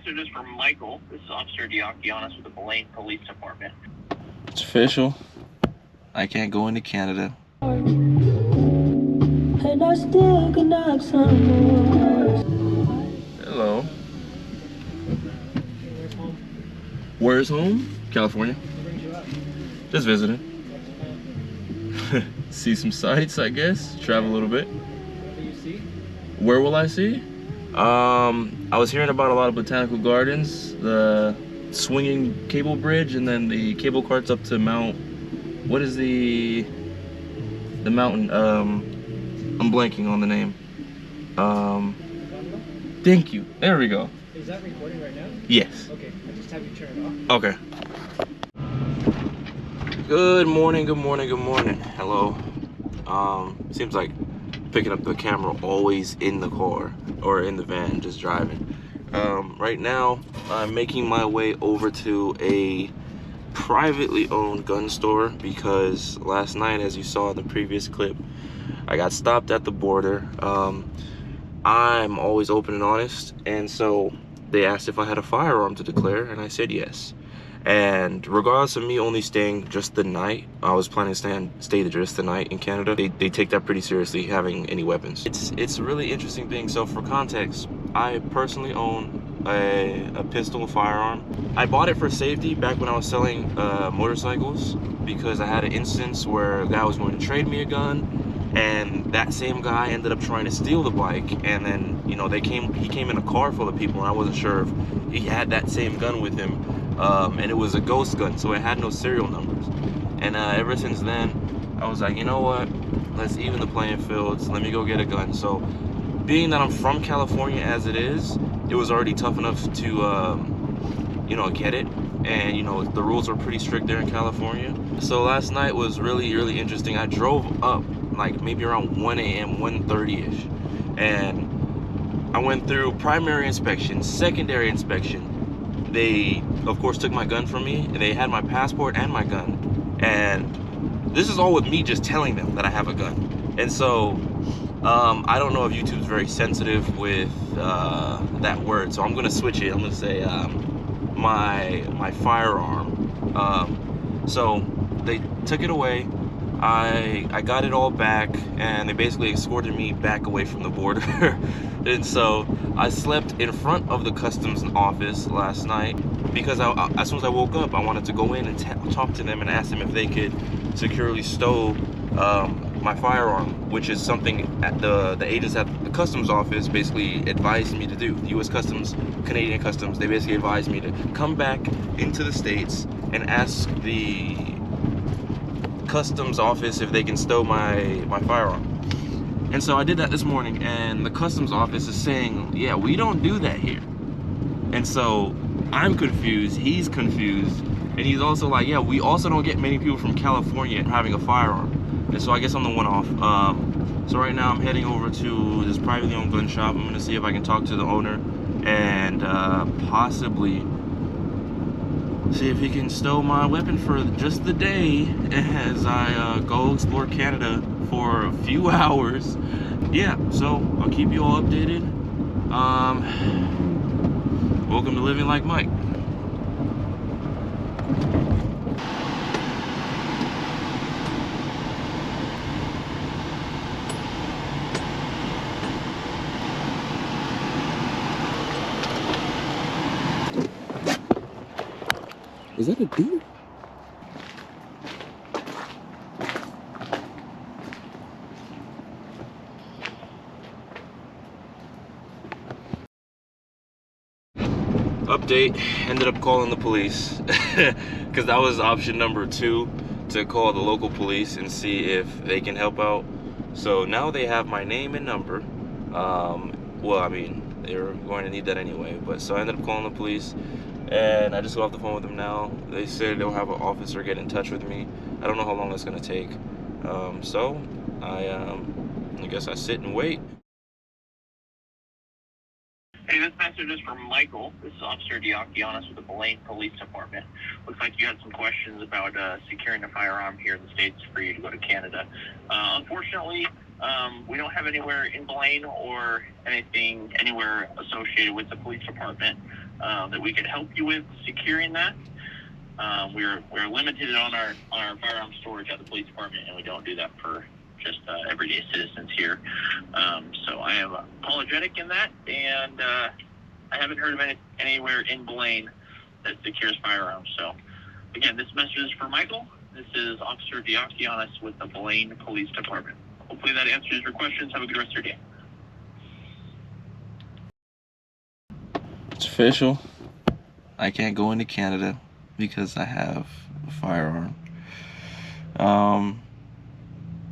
message is from Michael. This is Officer Diakianis with the Blaine Police Department. It's official. I can't go into Canada. And I still can knock some more. Hello. Where's home? California. Just visiting. See some sights, I guess. Travel a little bit. Where will I see? I was hearing about a lot of botanical gardens, the swinging cable bridge, and then the cable carts up to Mount. What is the mountain? I'm blanking on the name. Thank you. There we go. Is that recording right now? Yes. Okay, I just have you turn it off. Okay. Good morning, good morning, good morning. Hello. Seems like picking up the camera always in the car or in the van, just driving. Right now, I'm making my way over to a privately owned gun store because last night, as you saw in the previous clip, I got stopped at the border. I'm always open and honest, and so they asked if I had a firearm to declare, and I said yes. And regardless of me only staying just the night, I was planning to stay just the night in Canada. They take that pretty seriously, having any weapons. It's a really interesting thing. So for context, I personally own a pistol, a firearm. I bought it for safety back when I was selling motorcycles because I had an instance where a guy was going to trade me a gun, and that same guy ended up trying to steal the bike, and then he came in a car full of people, and I wasn't sure if he had that same gun with him. And it was a ghost gun, so it had no serial numbers. And ever since then, I was like, you know what? Let's even the playing fields. Let me go get a gun. So, being that I'm from California as it is, it was already tough enough to, get it. And, the rules are pretty strict there in California. So last night was really, really interesting. I drove up, like, maybe around 1 a.m., 1:30-ish. And I went through primary inspection, secondary inspection. They, of course, took my gun from me. They had my passport and my gun. And this is all with me just telling them that I have a gun. And so, I don't know if YouTube's very sensitive with that word. So I'm going to switch it. I'm going to say my firearm. So they took it away. I got it all back, and they basically escorted me back away from the border. And so I slept in front of the customs office last night because as soon as I woke up, I wanted to go in and talk to them and ask them if they could securely stow my firearm, which is something at the agents at the customs office basically advised me to do. The U.S. Customs, Canadian Customs, they basically advised me to come back into the States and ask the customs office if they can stow my firearm. And so I did that this morning, and the customs office is saying, yeah, we don't do that here. And so I'm confused, he's confused, and he's also like, yeah, we also don't get many people from California having a firearm. And so I guess I'm the one-off. So right now I'm heading over to this privately owned gun shop. I'm gonna see if I can talk to the owner and possibly see if he can stow my weapon for just the day as I go explore Canada for a few hours. Yeah, so I'll keep you all updated. Welcome to Living Like Mike. Is that a deer? Update, ended up calling the police because that was option number 2, to call the local police and see if they can help out. So now they have my name and number. Well, I mean, they're going to need that anyway, but so I ended up calling the police, and I just got off the phone with them now. They said they'll have an officer get in touch with me. I don't know how long that's going to take. So I guess I sit and wait. Hey, this message is from Michael. This is Officer Diakianis with the Blaine Police Department. Looks like you had some questions about securing a firearm here in the States for you to go to Canada. Unfortunately, We don't have anywhere in Blaine or anything anywhere associated with the police department that we could help you with securing that. We're limited on our firearm storage at the police department, and we don't do that for just everyday citizens here. So I am apologetic in that, and I haven't heard of anywhere in Blaine that secures firearms. So again, this message is for Michael. This is Officer Diakianis with the Blaine Police Department. Hopefully that answers your questions. Have a good rest of your day. It's official. I can't go into Canada because I have a firearm.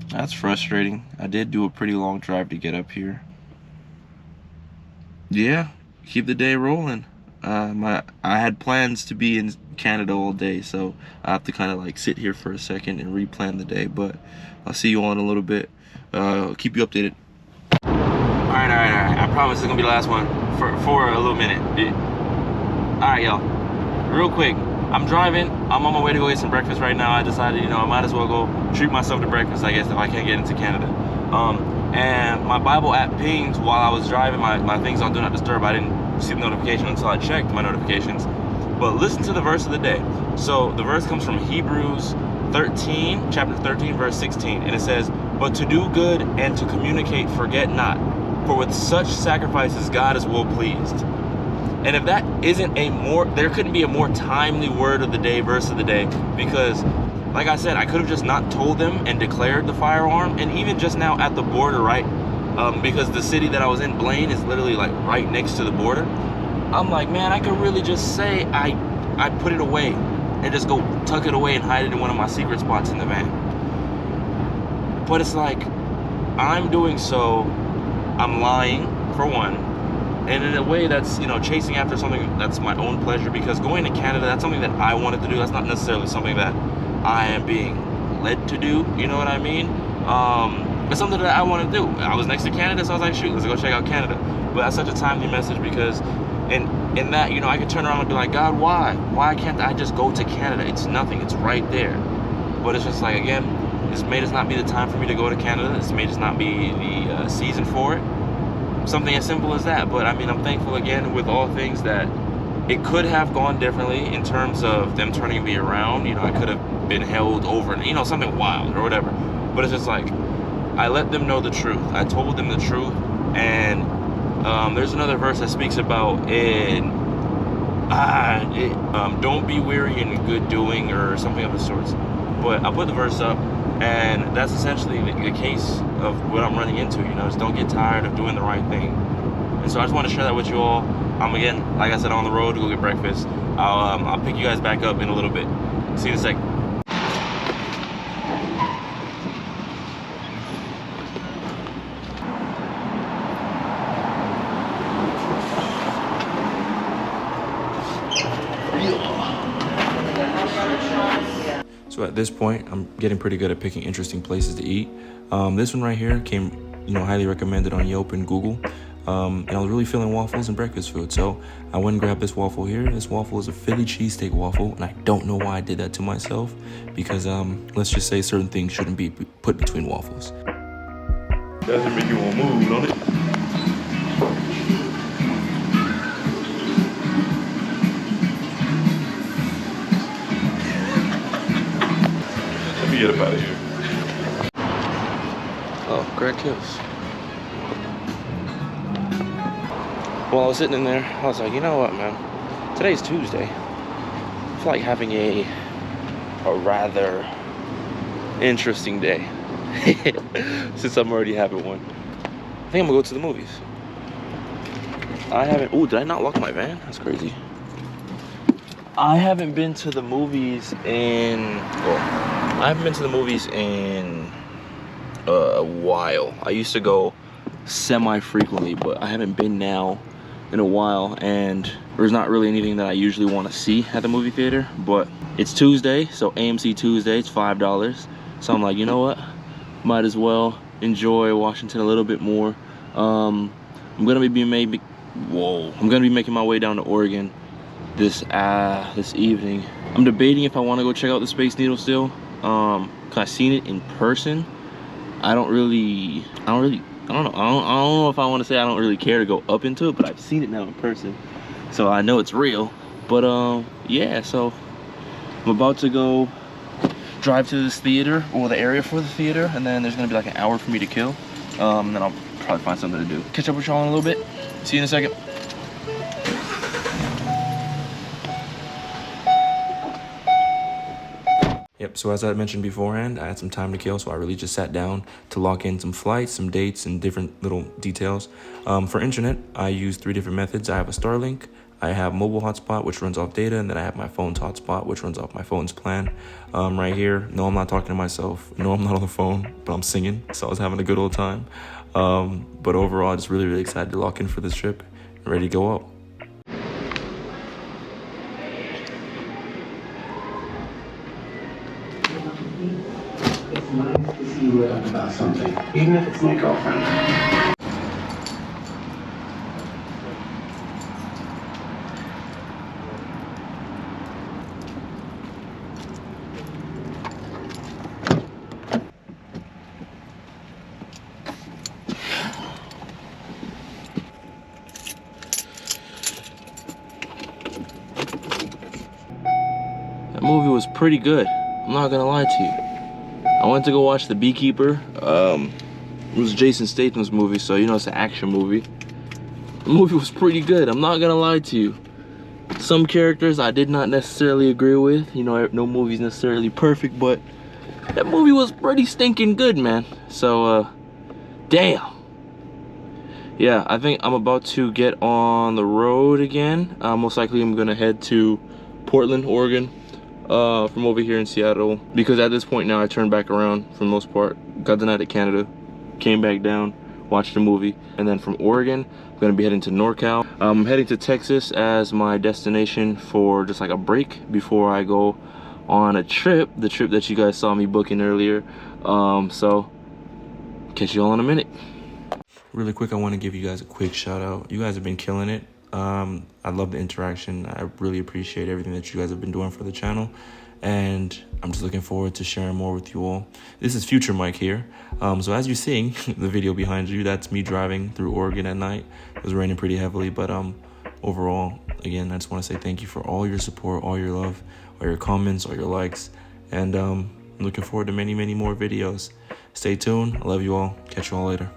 That's frustrating. I did do a pretty long drive to get up here. Yeah, keep the day rolling. I had plans to be in Canada all day, so I have to kind of like sit here for a second and replan the day, but I'll see you all in a little bit. I'll keep you updated. All right. I promise it's gonna be the last one for a little minute. All right, y'all. Real quick, I'm driving. I'm on my way to go get some breakfast right now. I decided, I might as well go treat myself to breakfast, I guess, if I can't get into Canada. And my Bible app pinged while I was driving. My things on Do Not Disturb. I didn't see the notification until I checked my notifications. But listen to the verse of the day. So the verse comes from Hebrews 13, chapter 13, verse 16. And it says, "But to do good and to communicate, forget not. For with such sacrifices, God is well pleased." And if that isn't there couldn't be a more timely word of the day, verse of the day, because like I said, I could have just not told them and declared the firearm. And even just now at the border, right? Because the city that I was in, Blaine, is literally like right next to the border. I'm like, man, I could really just say I put it away and just go tuck it away and hide it in one of my secret spots in the van. But it's like, I'm doing so, I'm lying, for one. And in a way that's, chasing after something that's my own pleasure, because going to Canada, that's something that I wanted to do. That's not necessarily something that I am being led to do, you know what I mean? It's something that I want to do. I was next to Canada, so I was like, shoot, let's go check out Canada. But that's such a timely message, because in that, I could turn around and be like, God, why? Why can't I just go to Canada? It's nothing, it's right there. But it's just like, again, this may just not be the time for me to go to Canada. This may just not be the season for it. Something as simple as that. But I mean, I'm thankful again with all things that it could have gone differently in terms of them turning me around. I could have been held over, something wild or whatever. But it's just like, I let them know the truth. I told them the truth. And there's another verse that speaks about don't be weary in good doing, or something of the sorts. But I put the verse up, and that's essentially the case of what I'm running into. Just don't get tired of doing the right thing. And so I just want to share that with you all. I'm again, like I said, on the road to go get breakfast. I'll pick you guys back up in a little bit. See you in a second. So at this point, I'm getting pretty good at picking interesting places to eat. This one right here came, highly recommended on Yelp and Google. And I was really feeling waffles and breakfast food, so I went and grabbed this waffle here. This waffle is a Philly cheesesteak waffle, and I don't know why I did that to myself, because let's just say certain things shouldn't be put between waffles. Doesn't make you want to move, don't it? Let me get up out of here. Oh, Greg Hills. While I was sitting in there, I was like, you know what, man? Today's Tuesday. I feel like having a rather interesting day. Since I'm already having one. I think I'm gonna go to the movies. Did I not lock my van? That's crazy. I haven't been to the movies in a while. I used to go semi-frequently, but I haven't been now in a while, and there's not really anything that I usually want to see at the movie theater. But it's Tuesday, so AMC Tuesday, it's $5. So I'm like, you know what? Might as well enjoy Washington a little bit more. I'm gonna be making my way down to Oregon this evening. I'm debating if I want to go check out the Space Needle still, because I've seen it in person, I don't know if I want to say I don't really care to go up into it, but I've seen it now in person, so I know it's real. But yeah, so I'm about to go drive to this theater, or the area for the theater, and then there's gonna be like an hour for me to kill. And then I'll probably find something to do. Catch up with y'all in a little bit. See you in a second. Yep, so as I mentioned beforehand, I had some time to kill, so I really just sat down to lock in some flights, some dates, and different little details. For internet, I use 3 different methods. I have a Starlink, I have mobile hotspot, which runs off data, and then I have my phone's hotspot, which runs off my phone's plan. Right here, no, I'm not talking to myself. No, I'm not on the phone, but I'm singing, so I was having a good old time. But overall, just really, really excited to lock in for this trip and ready to go out. It's nice to see you real about something, even if it's my girlfriend. That movie was pretty good. I'm not gonna lie to you. I went to go watch The Beekeeper. It was Jason Statham's movie, so you know it's an action movie. The movie was pretty good. I'm not gonna lie to you. Some characters I did not necessarily agree with. You know, no movie's necessarily perfect, but that movie was pretty stinking good, man. So, damn. Yeah, I think I'm about to get on the road again. Most likely I'm gonna head to Portland, Oregon, from over here in Seattle, because at this point now I turned back around for the most part. Got the night at Canada, came back down, watched the movie, and then from Oregon I'm gonna be heading to NorCal. I'm heading to Texas as my destination for just like a break before I go on a trip, the trip that you guys saw me booking earlier. So catch you all in a minute. Really quick, I want to give you guys a quick shout out. You guys have been killing it. I love the interaction. I really appreciate everything that you guys have been doing for the channel, and I'm just looking forward to sharing more with you all. This is Future Mike here. So as you're seeing the video behind you, that's me driving through Oregon at night. It was raining pretty heavily, but overall, again, I just want to say thank you for all your support, all your love, all your comments, all your likes, and I'm looking forward to many, many more videos. Stay tuned. I love you all. Catch you all later.